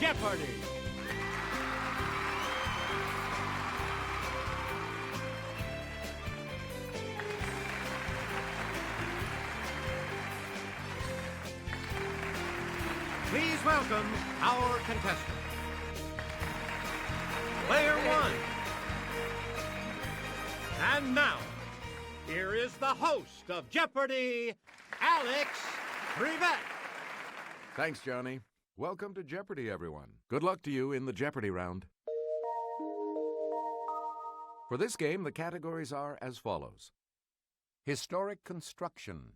Jeopardy! Please welcome our contestants. Player one. And now, here is the host of Jeopardy, Alex Brevet. Thanks, Johnny. Welcome to Jeopardy, everyone. Good luck to you in the Jeopardy round. For this game, the categories are as follows: historic construction,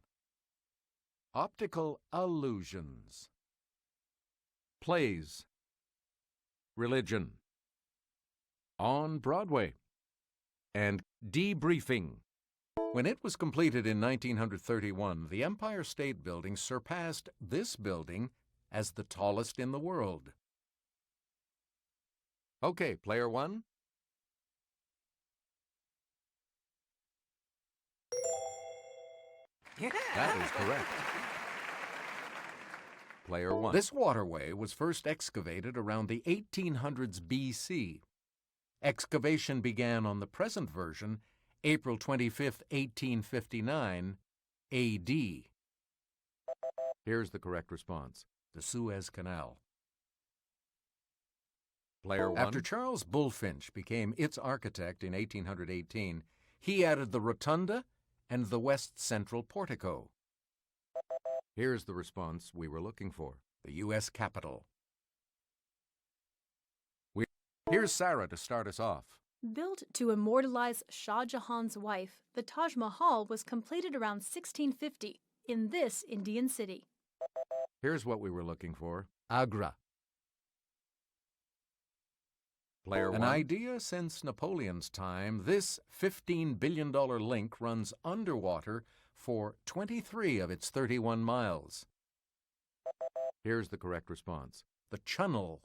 optical illusions, plays, religion, on Broadway, and debriefing. When it was completed in 1931, the Empire State Building surpassed this building as the tallest in the world. Okay, player one. That is correct. Player one. This waterway was first excavated around the 1800s BC. Excavation began on the present version April 25, 1859 AD. Here's the correct response: the Suez Canal. Player one. After Charles Bulfinch became its architect in 1818, he added the rotunda and the west central portico. Here's the response we were looking for: the U.S. Capitol. Here's Sarah to start us off. Built to immortalize Shah Jahan's wife, the Taj Mahal was completed around 1650 in this Indian city. Here's what we were looking for: Agra. Player one. An idea since Napoleon's time, this $15 billion link runs underwater for 23 of its 31 miles. Here's the correct response: the Channel.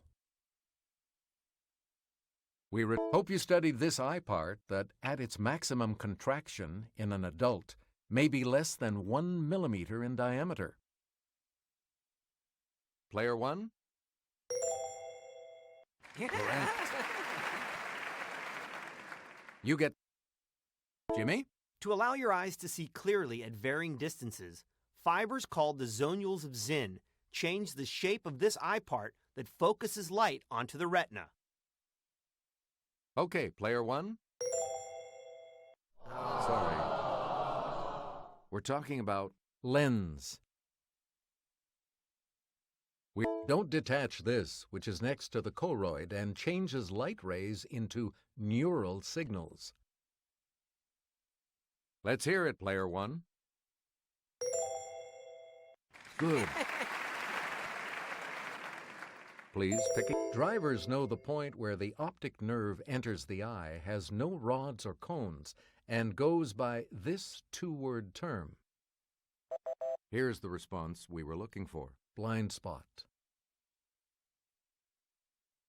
We hope you studied this eye part that, at its maximum contraction in an adult, may be less than 1 millimeter in diameter. Player one? Correct. You get... Jimmy? To allow your eyes to see clearly at varying distances, fibers called the zonules of Zinn change the shape of this eye part that focuses light onto the retina. Okay, player one. Sorry. We're talking about lens. We don't detach this, which is next to the choroid, and changes light rays into neural signals. Let's hear it, player one. Good. Please pick it. Drivers know the point where the optic nerve enters the eye has no rods or cones and goes by this two-word term. Here's the response we were looking for: blind spot.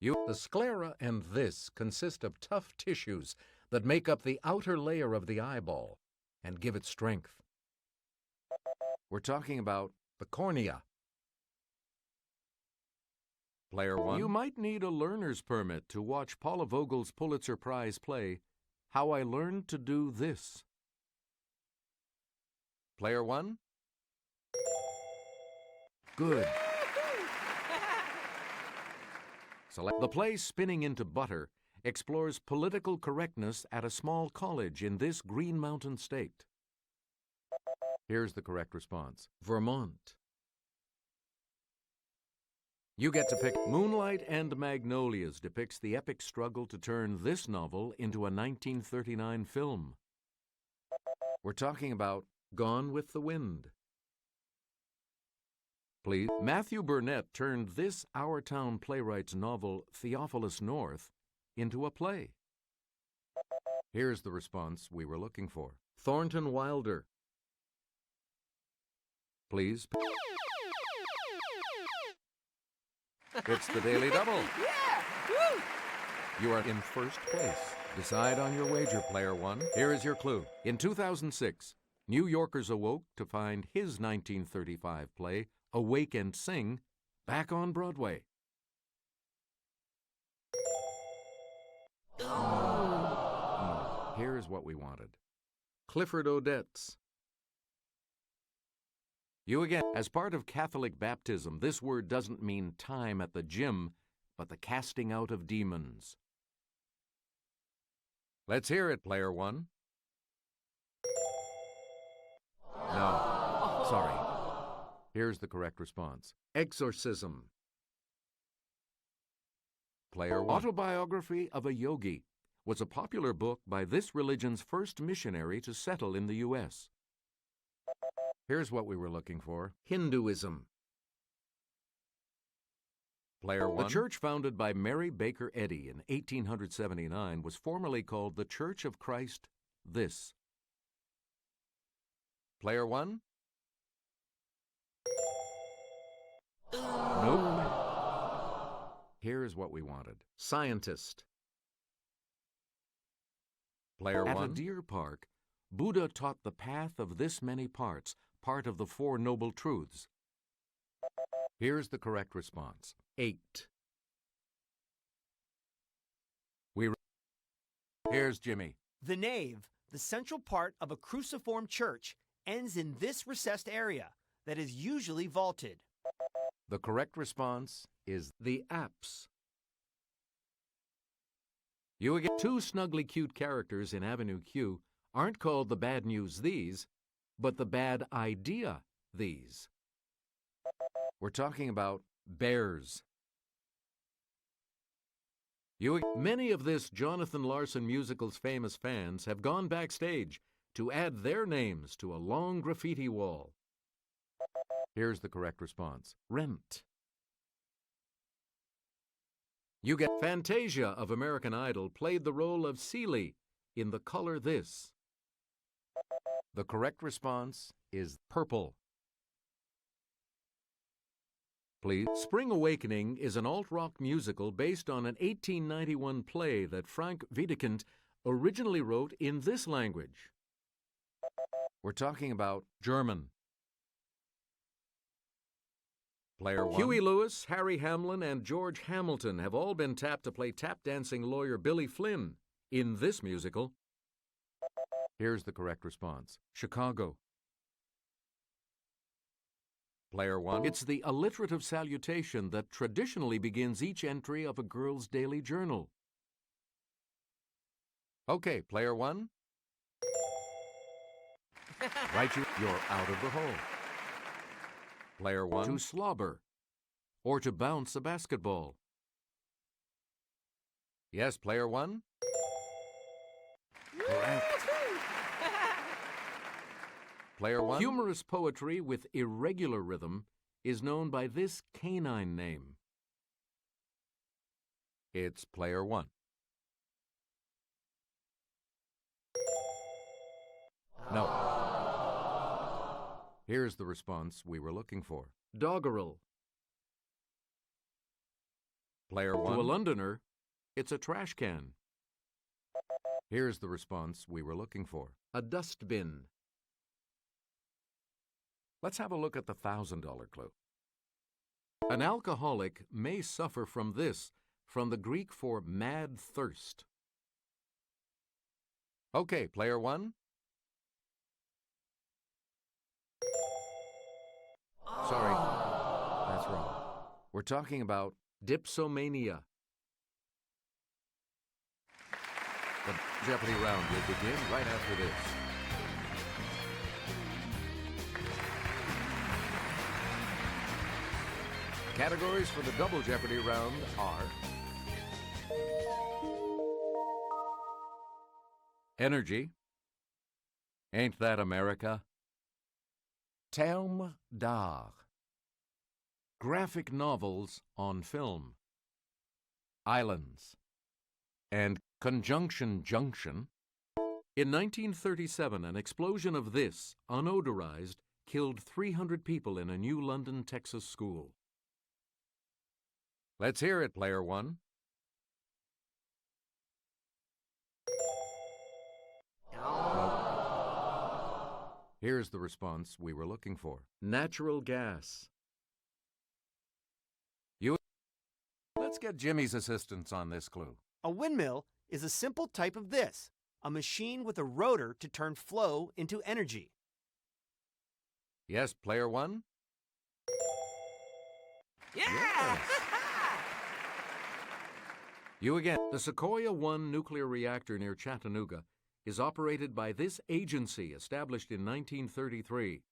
The sclera and this consist of tough tissues that make up the outer layer of the eyeball and give it strength. We're talking about the cornea. Player one. You might need a learner's permit to watch Paula Vogel's Pulitzer Prize play, How I Learned to Do This. Player one? Good. The play Spinning into Butter explores political correctness at a small college in this Green Mountain state. Here's the correct response: Vermont. You get to pick. Moonlight and Magnolias depicts the epic struggle to turn this novel into a 1939 film. We're talking about Gone with the Wind. Please. Matthew Burnett turned this Our Town playwright's novel, Theophilus North, into a play. Here's the response we were looking for: Thornton Wilder. Please. It's the Daily Double. Yeah! Woo! You are in first place. Decide on your wager, player one. Here is your clue. In 2006, New Yorkers awoke to find his 1935 play, Awake and Sing, back on Broadway. Here's what we wanted. Clifford Odets. You again. As part of Catholic baptism, this word doesn't mean time at the gym, but the casting out of demons. Let's hear it, player one. No, sorry. Here's the correct response. Exorcism. Player one. Autobiography of a Yogi was a popular book by this religion's first missionary to settle in the U.S. Here's what we were looking for. Hinduism. Player one. The church founded by Mary Baker Eddy in 1879 was formerly called the Church of Christ This. Player one. Nope. Here's what we wanted. Scientist. Player one. At a deer park, Buddha taught the path of this many parts, part of the Four Noble Truths. Here's the correct response. 8. Here's Jimmy. The nave, the central part of a cruciform church, ends in this recessed area that is usually vaulted. The correct response is the apse. You again. Two snugly cute characters in Avenue Q aren't called the bad news these, but the bad idea these. We're talking about bears. Many of this Jonathan Larson musical's famous fans have gone backstage to add their names to a long graffiti wall. Here's the correct response. Rent. You get Fantasia of American Idol played the role of Celie in The Color This. The correct response is purple. Please. Spring Awakening is an alt-rock musical based on an 1891 play that Frank Wiedekind originally wrote in this language. We're talking about German. Player one. Huey Lewis, Harry Hamlin, and George Hamilton have all been tapped to play tap-dancing lawyer Billy Flynn in this musical. Here's the correct response. Chicago. Player one. It's the alliterative salutation that traditionally begins each entry of a girl's daily journal. Okay, player one. Right, you're out of the hole. Player one. To slobber, or to bounce a basketball. Yes, player one. Correct. Player one. Humorous poetry with irregular rhythm is known by this canine name. It's player one. No. Here's the response we were looking for. Doggerel. Player one. To a Londoner, it's a trash can. Here's the response we were looking for. A dustbin. Let's have a look at the $1,000 clue. An alcoholic may suffer from this, from the Greek for mad thirst. Okay, player one. Sorry, that's wrong. We're talking about dipsomania. The Jeopardy round will begin right after this. Categories for the Double Jeopardy round are Energy, Ain't That America? Terme d'art, graphic novels on film, islands, and conjunction junction. In 1937, an explosion of this, unodorized, killed 300 people in a new London, Texas school. Let's hear it, player one. Here's the response we were looking for. Natural gas. Let's get Jimmy's assistance on this clue. A windmill is a simple type of this, a machine with a rotor to turn flow into energy. Yes, player one? Yeah! You again. The Sequoia 1 nuclear reactor near Chattanooga is operated by this agency established in 1933.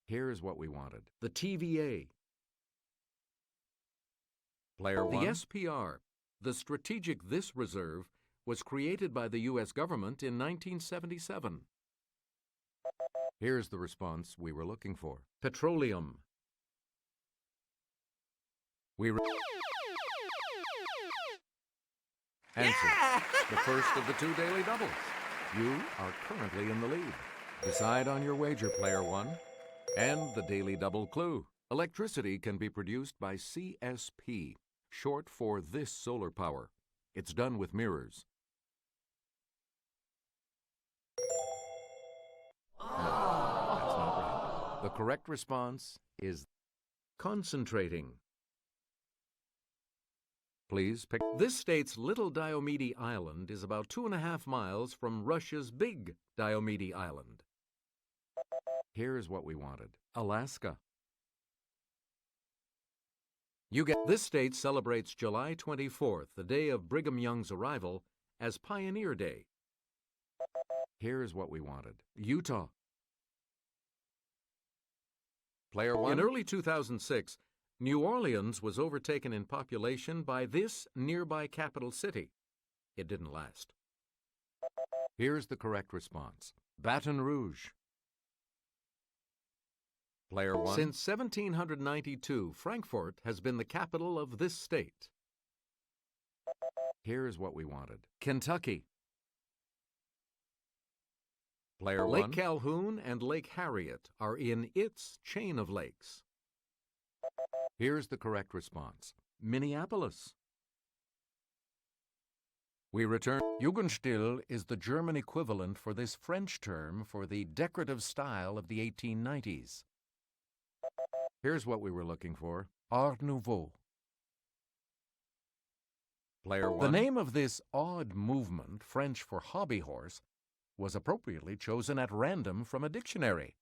Here's what we wanted. The TVA. Player one. The SPR, the Strategic This Reserve, was created by the U.S. government in 1977. Here's the response we were looking for. Petroleum. Answer. Yeah! The first of the two daily doubles. You are currently in the lead. Decide on your wager, player one. And the daily double clue. Electricity can be produced by CSP, short for this solar power. It's done with mirrors. No, that's not right. The correct response is concentrating. Please pick. This state's Little Diomede Island is about 2.5 miles from Russia's Big Diomede Island. Here's what we wanted. Alaska. You get. This state celebrates July 24th, the day of Brigham Young's arrival, as Pioneer Day. Here's what we wanted. Utah. Player one. In early 2006, New Orleans was overtaken in population by this nearby capital city. It didn't last. Here's the correct response. Baton Rouge. Player one. Since 1792, Frankfurt has been the capital of this state. Here's what we wanted. Kentucky. Player one. Lake Calhoun and Lake Harriet are in its chain of lakes. Here's the correct response. Minneapolis. We return. Jugendstil is the German equivalent for this French term for the decorative style of the 1890s. Here's what we were looking for. Art Nouveau. Player one. The name of this odd movement, French for hobby horse, was appropriately chosen at random from a dictionary.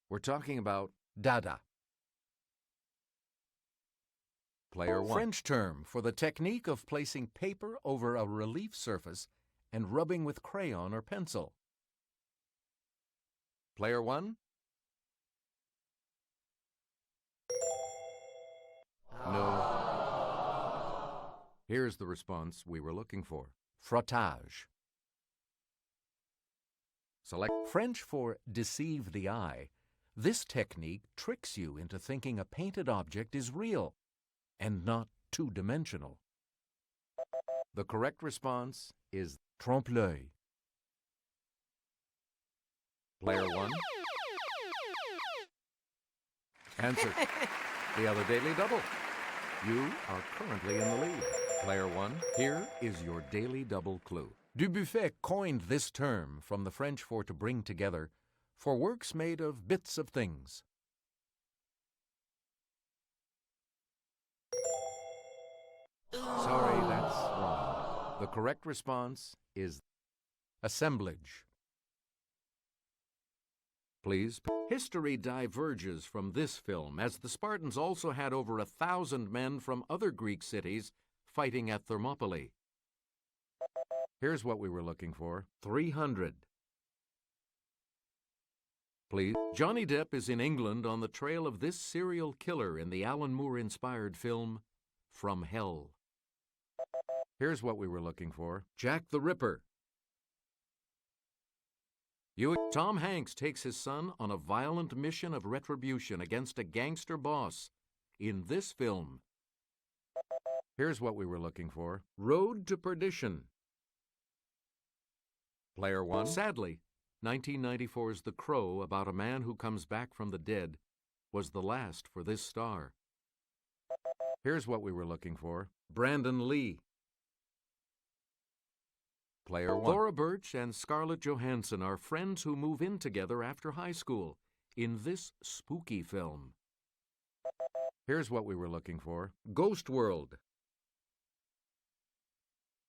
We're talking about Dada. Player one. French term for the technique of placing paper over a relief surface and rubbing with crayon or pencil. Player one. No. Here's the response we were looking for. Frottage. Select French for deceive the eye. This technique tricks you into thinking a painted object is real and not two-dimensional. The correct response is trompe-l'œil. Player one. Answer. The other daily double. You are currently in the lead. Player one, here is your daily double clue. Dubuffet coined this term from the French for to bring together for works made of bits of things. Sorry, that's wrong. The correct response is assemblage. Please. History diverges from this film, as the Spartans also had over 1,000 men from other Greek cities fighting at Thermopylae. Here's what we were looking for. 300. Please. Johnny Depp is in England on the trail of this serial killer in the Alan Moore-inspired film From Hell. Here's what we were looking for. Jack the Ripper. Tom Hanks takes his son on a violent mission of retribution against a gangster boss in this film. Here's what we were looking for. Road to Perdition. Player one. Sadly, 1994's The Crow, about a man who comes back from the dead, was the last for this star. Here's what we were looking for. Brandon Lee. Player one. Thora Birch and Scarlett Johansson are friends who move in together after high school in this spooky film. Here's what we were looking for. Ghost World.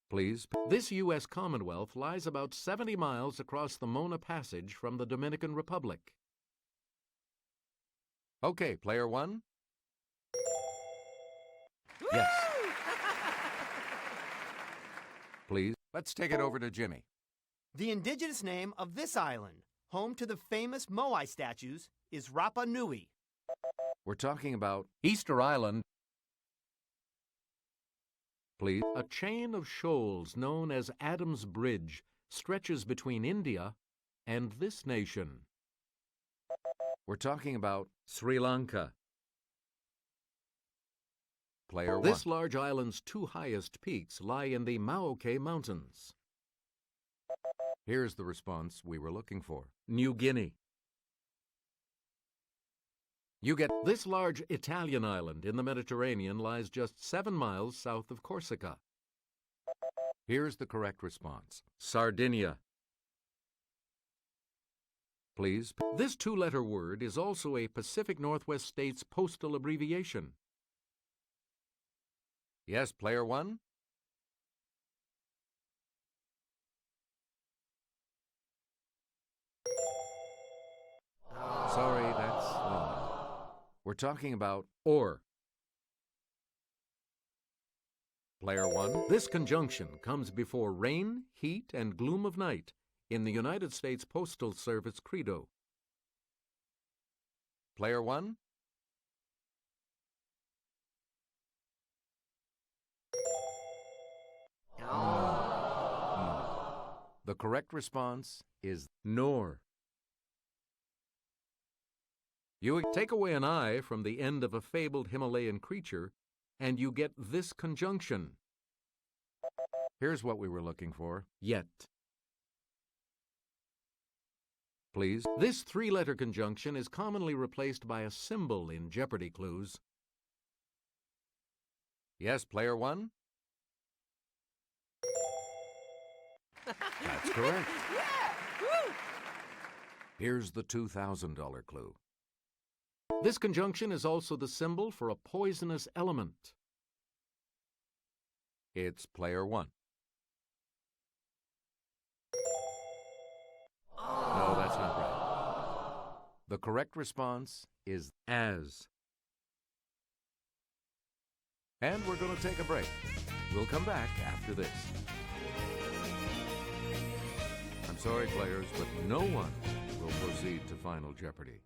Please. This U.S. Commonwealth lies about 70 miles across the Mona Passage from the Dominican Republic. Okay, player one. Yes. Please, let's take it over to Jimmy. The indigenous name of this island, home to the famous Moai statues, is Rapa Nui. We're talking about Easter Island. Please. A chain of shoals known as Adam's Bridge stretches between India and this nation. We're talking about Sri Lanka. Player one. This large island's two highest peaks lie in the Maoke Mountains. Here's the response we were looking for. New Guinea. You get this large Italian island in the Mediterranean lies just 7 miles south of Corsica. Here's the correct response. Sardinia. Please. This two-letter word is also a Pacific Northwest state's postal abbreviation. Yes, player one. Sorry, that's wrong. We're talking about or. Player one. This conjunction comes before rain, heat, and gloom of night in the United States Postal Service credo. Player one. The correct response is nor. You take away an I from the end of a fabled Himalayan creature, and you get this conjunction. Here's what we were looking for. Yet. Please. This three-letter conjunction is commonly replaced by a symbol in Jeopardy clues. Yes, player one? That's correct. Here's the $2,000 clue. This conjunction is also the symbol for a poisonous element. It's player one. No, that's not right. The correct response is as. And we're going to take a break. We'll come back after this. I'm sorry, players, but no one will proceed to Final Jeopardy.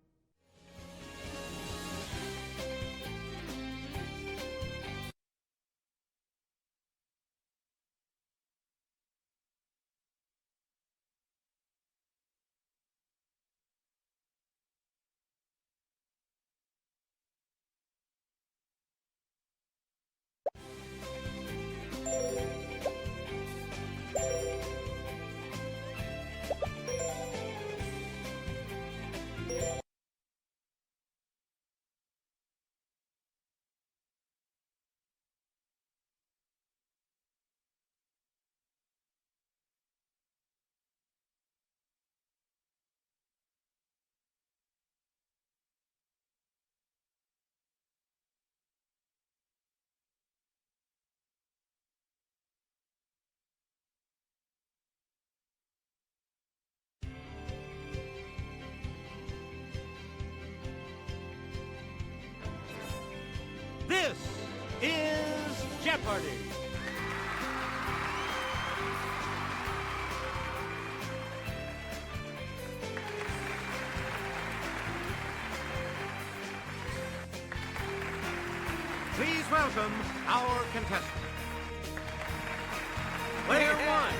This is Jeopardy! Please welcome our contestant. Player one.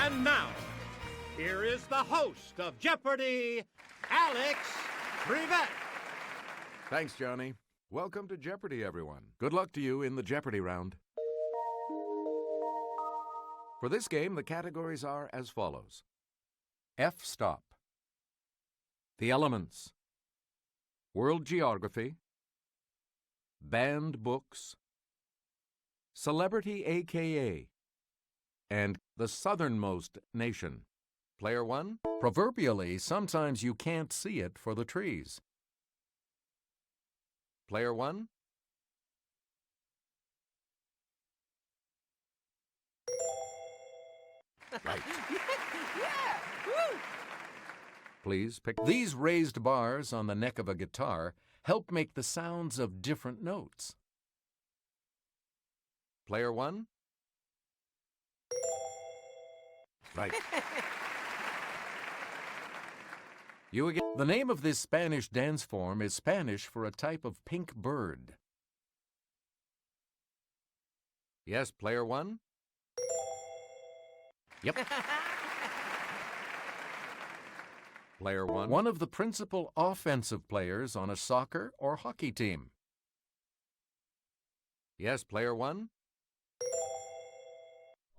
And now, here is the host of Jeopardy, Alex Brevet. Thanks, Johnny. Welcome to Jeopardy, everyone. Good luck to you in the Jeopardy round. For this game, the categories are as follows. F-stop. The elements. World geography. Banned books. Celebrity AKA. And the southernmost nation. Player one. Proverbially, sometimes you can't see it for the trees. Player one. Right. Yeah! Woo! Please pick. These raised bars on the neck of a guitar help make the sounds of different notes. Player one? Right. You again. The name of this Spanish dance form is Spanish for a type of pink bird. Yes, player one? Yep. Player one. One of the principal offensive players on a soccer or hockey team. Yes, player one?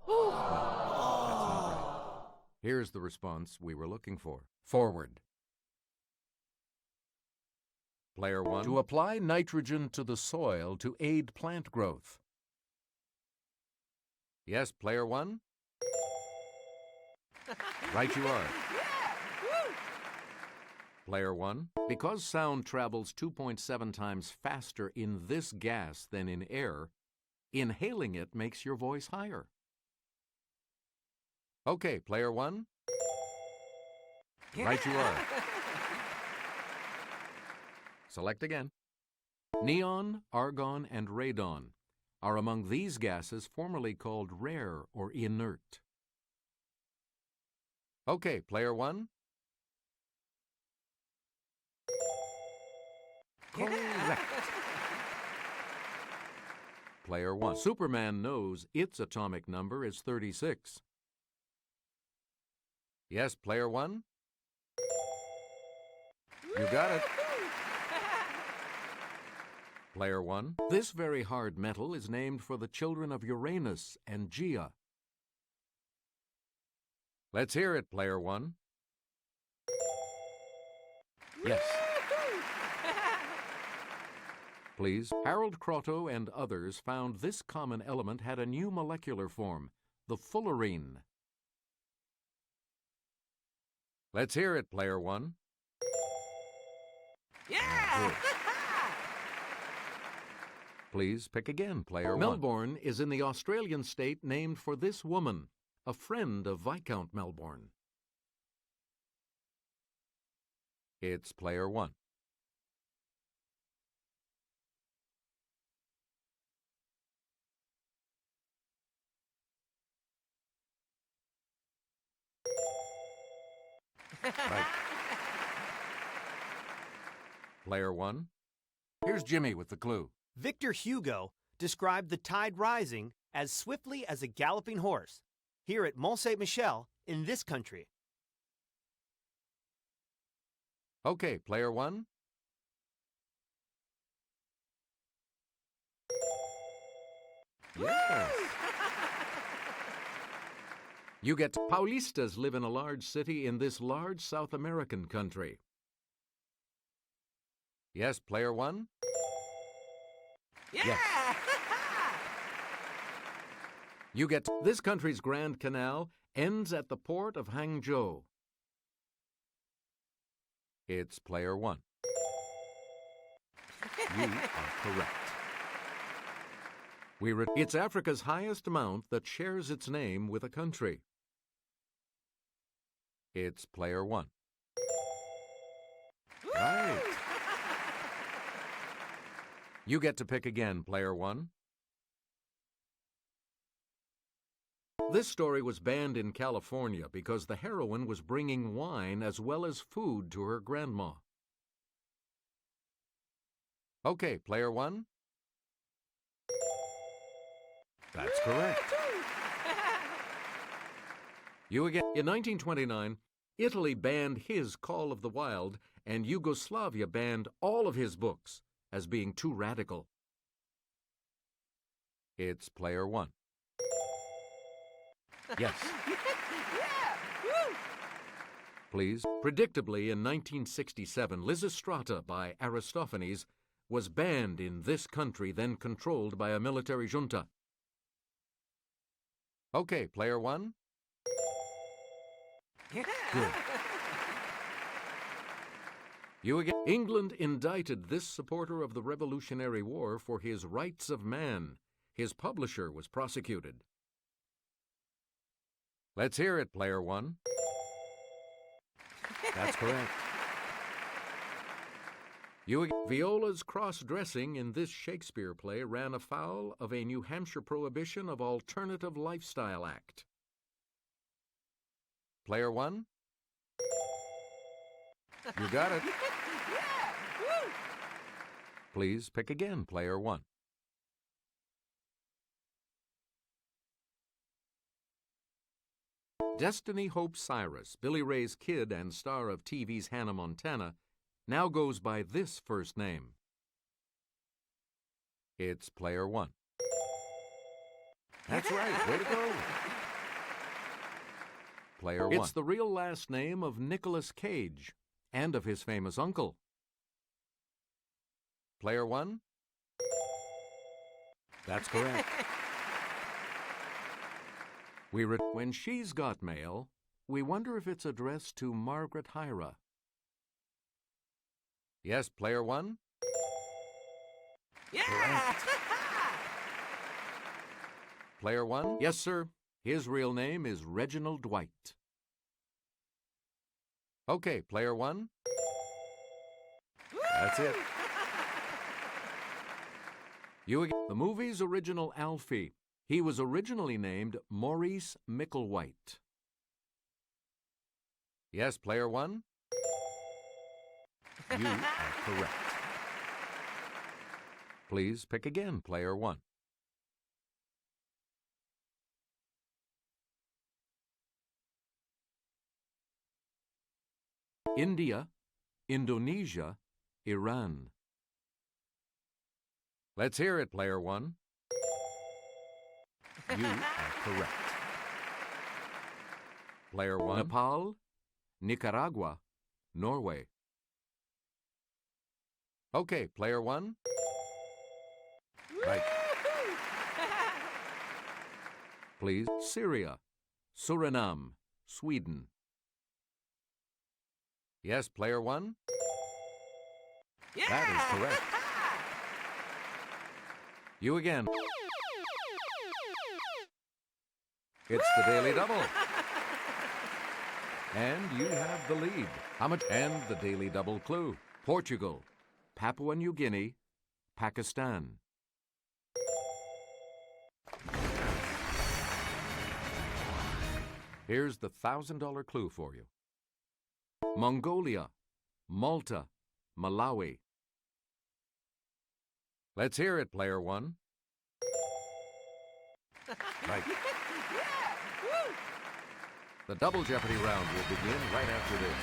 No, that's not right. Here's the response we were looking for. Forward. Player one. To apply nitrogen to the soil to aid plant growth. Yes, player one? Right you are. Player one. Because sound travels 2.7 times faster in this gas than in air, inhaling it makes your voice higher. Okay, player one? Right you are. Select again. Neon, argon, and radon are among these gases formerly called rare or inert. Okay, player one? Correct. Player one. Superman knows its atomic number is 36. Yes, player one? You got it. Player one. This very hard metal is named for the children of Uranus and Gaia. Let's hear it, player one. Yes. Please. Harold Crotto and others found this common element had a new molecular form, the fullerene. Let's hear it, player one. Yeah! Please pick again, player one. Melbourne is in the Australian state named for this woman, a friend of Viscount Melbourne. It's player one. Right. Player one. Here's Jimmy with the clue. Victor Hugo described the tide rising as swiftly as a galloping horse here at Mont Saint-Michel in this country. Okay, player one. Yes. You get Paulistas live in a large city in this large South American country. Yes, player one. Yeah! Yes. You get this country's Grand Canal ends at the port of Hangzhou. It's player one. You are correct. It's Africa's highest mount that shares its name with a country. It's player one. Right. You get to pick again, player one. This story was banned in California because the heroine was bringing wine as well as food to her grandma. Okay, player one. That's correct. You again. In 1929, Italy banned his Call of the Wild, and Yugoslavia banned all of his books as being too radical. It's player one. Yes. Please. Predictably, in 1967, Lysistrata by Aristophanes was banned in this country, then controlled by a military junta. Okay, player one. Good. You again. England indicted this supporter of the Revolutionary War for his Rights of Man. His publisher was prosecuted. Let's hear it, player one. That's correct. Viola's cross-dressing in this Shakespeare play ran afoul of a New Hampshire prohibition of alternative lifestyle act. Player one? You got it. Yeah! Woo! Please pick again, player one. Destiny Hope Cyrus, Billy Ray's kid and star of TV's Hannah Montana, now goes by this first name. It's player one. That's right. Way to go. Player one. It's the real last name of Nicolas Cage and of his famous uncle. Player one? That's correct. When she's got mail, we wonder if it's addressed to Margaret Hyra. Yes, player one? Yeah! Player one? Yes, sir. His real name is Reginald Dwight. Okay, player one? That's it. The movie's original Alfie. He was originally named Maurice Micklewhite. Yes, player one? You are correct. Please pick again, player one. India, Indonesia, Iran. Let's hear it, player one. You are correct. Player one. Nepal, Nicaragua, Norway. Okay, player one. Right. Please, Syria, Suriname, Sweden. Yes, player one. Yeah! That is correct. You again. It's the Daily Double. And you have the lead. How much? And the Daily Double clue. Portugal, Papua New Guinea, Pakistan. Here's the $1,000 clue for you. Mongolia, Malta, Malawi. Let's hear it, player one. Right. Yeah! Woo! The Double Jeopardy round will begin right after this.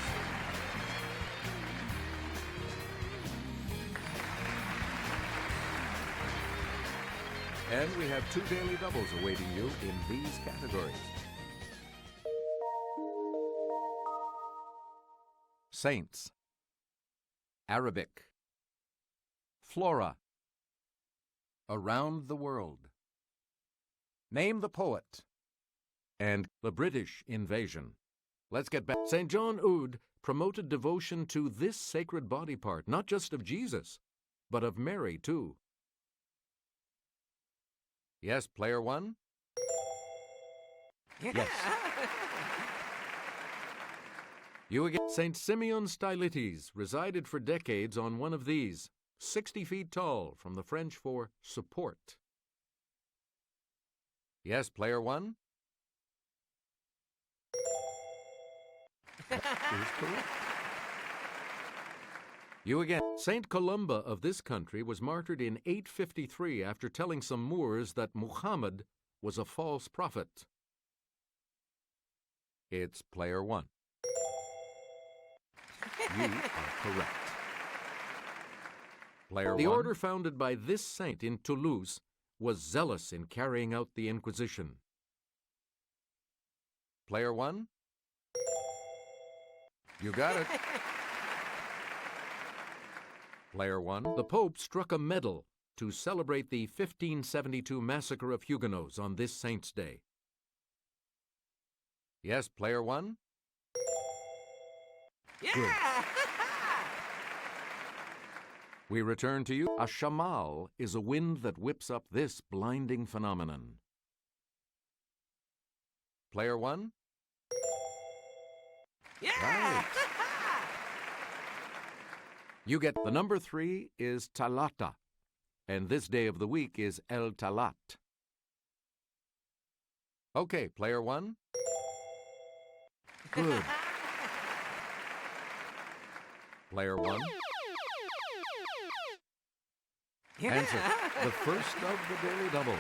And we have 2 daily doubles awaiting you in these categories. Saints, Arabic, Flora, Around the World, Name the Poet, and the British Invasion. Let's get back. St. John Eudes promoted devotion to this sacred body part, not just of Jesus, but of Mary too. Yes, player one? Yeah! Yes. You again. St. Simeon Stylites resided for decades on one of these, 60 feet tall, from the French for support. Yes, player one? That is correct. You again. Saint Columba of this country was martyred in 853 after telling some Moors that Muhammad was a false prophet. It's player one. You are correct. Player the one. Order founded by this saint in Toulouse was zealous in carrying out the Inquisition. Player one? You got it. Player one. The Pope struck a medal to celebrate the 1572 massacre of Huguenots on this saint's day. Yes, player one? Yeah! Good. We return to you. A shamal is a wind that whips up this blinding phenomenon. Player one? Yeah! Right. You get the number 3 is Talata, and this day of the week is El Talat. Okay, player 1. Good. Player 1. Answer. The first of the daily doubles.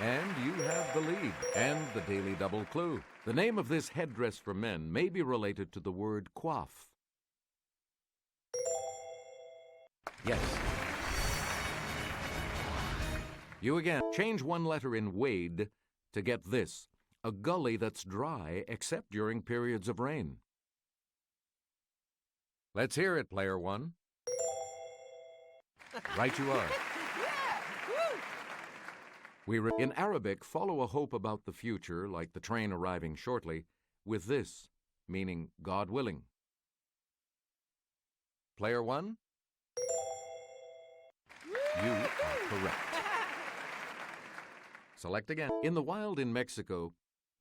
And you have the lead and the daily double clue. The name of this headdress for men may be related to the word coif. Yes. You again. Change one letter in Wade to get this. A gully that's dry except during periods of rain. Let's hear it, player 1. Right you are. In Arabic, follow a hope about the future, like the train arriving shortly, with this, meaning God willing. Player 1? You are correct. Select again. In the wild in Mexico,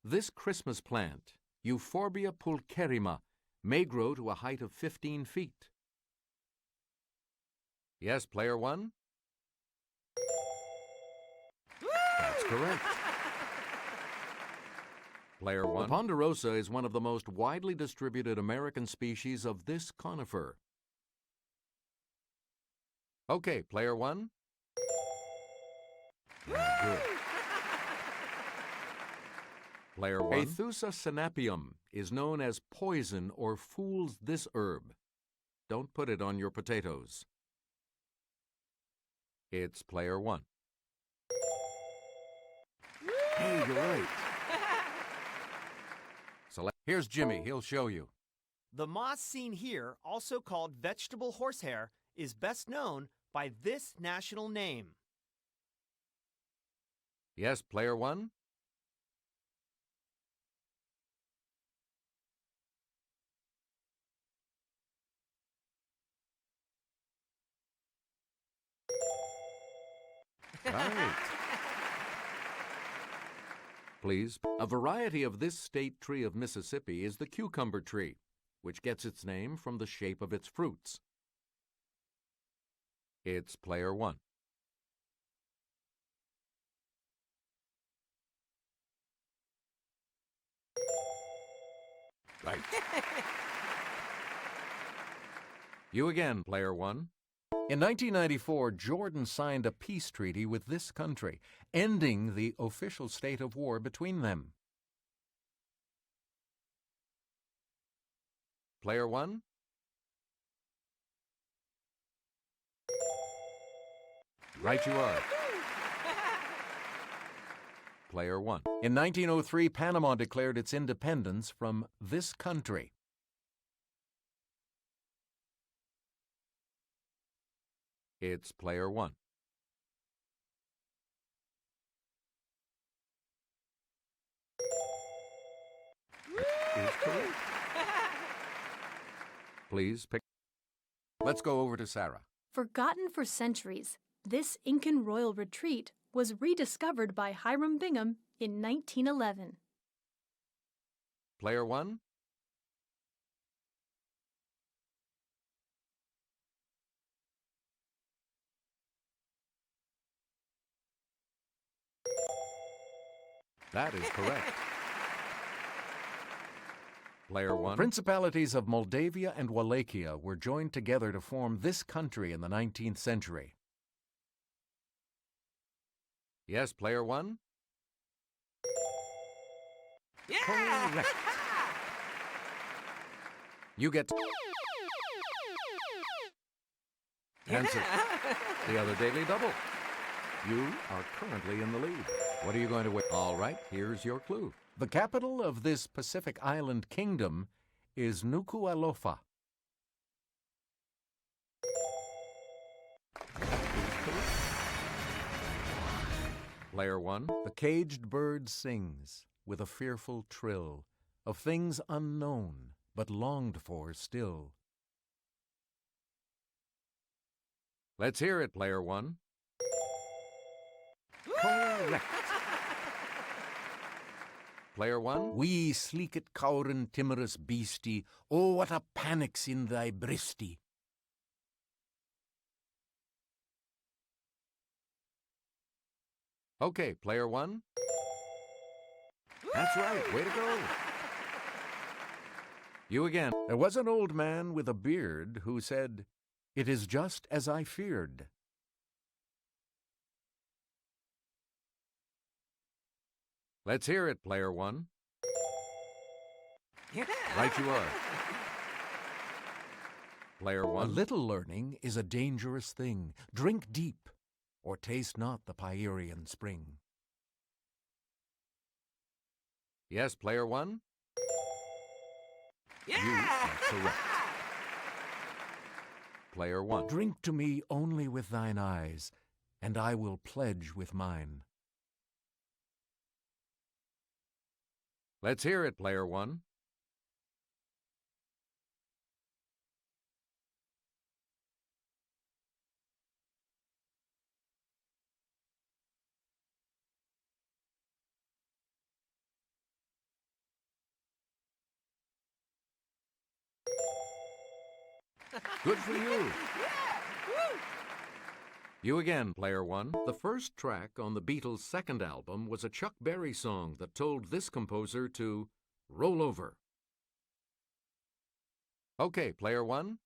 this Christmas plant, Euphorbia pulcherrima, may grow to a height of 15 feet. Yes, player 1? That's correct. Player 1. The ponderosa is one of the most widely distributed American species of this conifer. Okay, player 1. Good. Player 1. Aethusa sinapium is known as poison or fool's this herb. Don't put it on your potatoes. It's player 1. Hey, you're right. Here's Jimmy. He'll show you. The moss seen here, also called vegetable horsehair, is best known by this national name. Yes, player 1. Right. Please. A variety of this state tree of Mississippi is the cucumber tree, which gets its name from the shape of its fruits. It's player 1. Right. You again, player 1. In 1994, Jordan signed a peace treaty with this country, ending the official state of war between them. Player 1. Right you are. Player 1. In 1903, Panama declared its independence from this country. It's player 1. Is correct. Please pick. Let's go over to Sarah. Forgotten for centuries, this Incan royal retreat was rediscovered by Hiram Bingham in 1911. Player 1. That is correct. Player 1. The principalities of Moldavia and Wallachia were joined together to form this country in the 19th century. Yes, player 1. Yeah! Correct. You get answer. The other daily double. You are currently in the lead. What are you going to win? All right, here's your clue. The capital of this Pacific Island kingdom is Nuku'alofa. Player 1. The caged bird sings with a fearful trill of things unknown but longed for still. Let's hear it, player 1. Correct. player one. Wee sleeket cowren timorous beastie, oh what a panic's in thy breastie. Okay, player one. That's right, way to go. You again. There was an old man with a beard who said, "It is just as I feared." Let's hear it, player one. Yeah. Right you are. Player one. A little learning is a dangerous thing. Drink deep, or taste not the Pierian spring. Yes, player one? Yeah. You are correct. Player one. Drink to me only with thine eyes, and I will pledge with mine. Let's hear it, player one. Good for you. You again, player one. The first track on the Beatles' second album was a Chuck Berry song that told this composer to roll over. Okay, player one.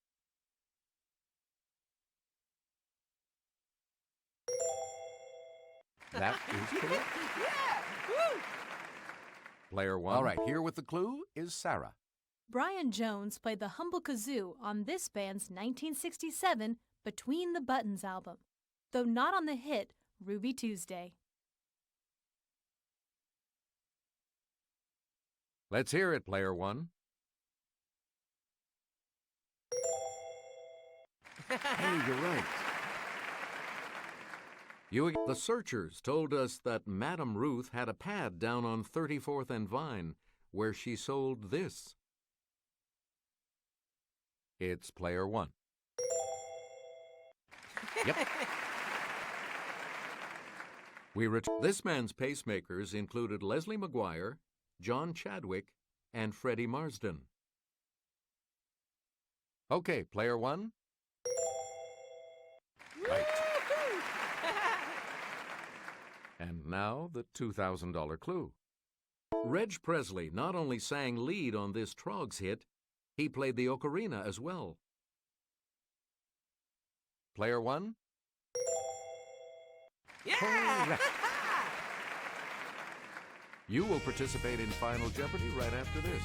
That is correct. Player one. All right, here with the clue is Sarah. Brian Jones played the humble kazoo on this band's 1967 Between the Buttons album, though not on the hit Ruby Tuesday. Let's hear it, player one. Hey, you're right. The Searchers told us that Madame Ruth had a pad down on 34th and Vine where she sold this. It's player one. Yep. This man's pacemakers included Leslie McGuire, John Chadwick, and Freddie Marsden. Okay, player one. Right. And now the $2,000 clue. Reg Presley not only sang lead on this Troggs hit, he played the ocarina as well. Player one. Yeah. Correct. You will participate in Final Jeopardy right after this.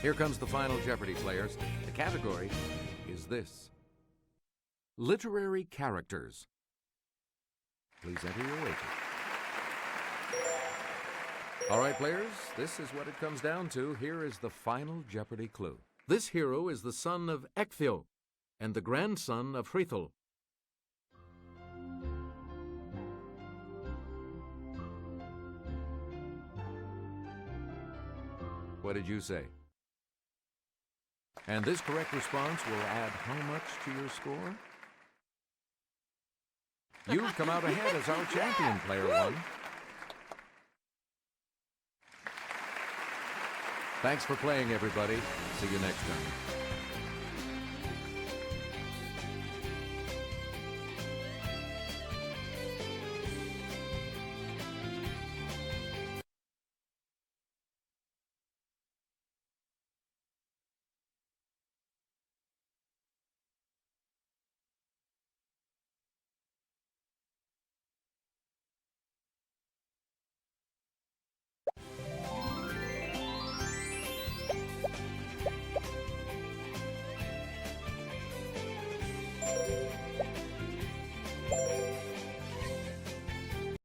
Here comes the Final Jeopardy, players. The category is this: literary characters. Please enter your wager. All right, players, this is what it comes down to. Here is the Final Jeopardy clue. This hero is the son of Ecgtheow and the grandson of Hrethel. What did you say? And this correct response will add how much to your score? You've come out ahead as our champion, player one. Thanks for playing, everybody. See you next time.